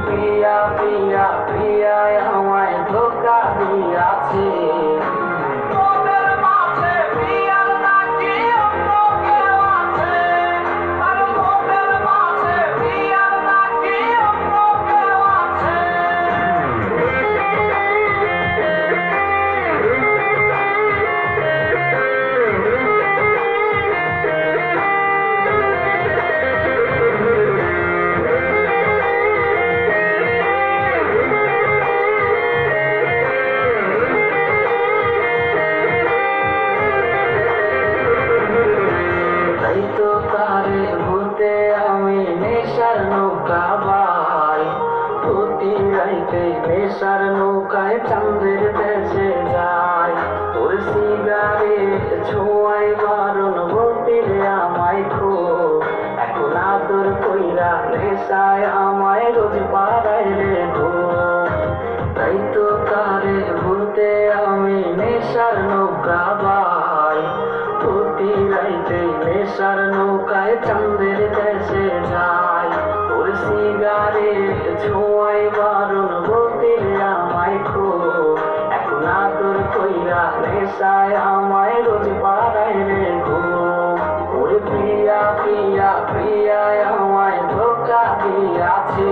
প্রিয়া প্রিয়া প্রিয়ায় আমায় ধোকা দিয়াছে। তো তারে ভুলতে আমি নেশার নৌকা বাই, প্রতি রাইতে নেশার নৌকায় চাঁদের দেশে যাই। ওর সিগারেট ছোঁয়াই বারণ বলতিরে আমায় খো, এখন আদর কইরা নেশায় আমায় রোজ পাড়ায় রে গো। তাই তো তারে ভুলতে আমি নেশার নৌকা বাই, প্রতি রাইতে নেশার নৌকায় চাঁদের দেশে যায়। ওর সিগারেট ছোঁয়াই বারণ বলতিরে আমায় খো, এখন আদর কইরা নেশায় আমায় রোজ পাড়ায় রে গো। ওর প্রিয়া প্রিয়া প্রিয়ায় আমায় ধোকা দিয়াছে।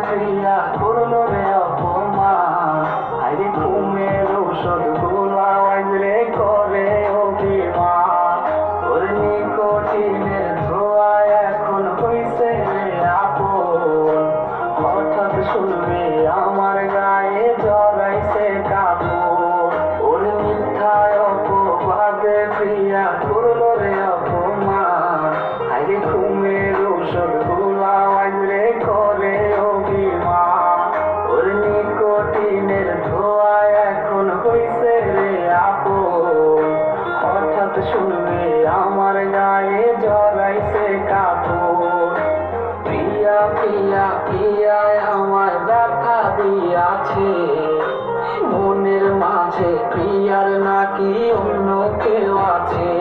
প্রিয়া করলো রে অপমান, আরে ঘুমের ঔষধ গুলাওয়াজ রে করে অভিমান। ওর নিকোটিনের ধোঁয়া এখন হইছে রে আপন, হঠাৎ শুনবে আমার গায়ে জড়াইছে কাপড়। ওর মিথ্যায় অপবাদে প্রিয়া করলো রে অপমান, আরে ঘুমের ঔষধ গুলাওয়াজ রে করে অভিমান। ওর নিকোটিনের ধোঁয়া এখন হইছে রে আপন, হঠাৎ শুনবে আমার গায়ে জড়াইছে কাপড়। প্রিয়া প্রিয়া প্রিয়ায় আমার ব্যথা দিয়াছে, মনের মাঝে প্রিয়ার নাকি অন্য কেউ আছে।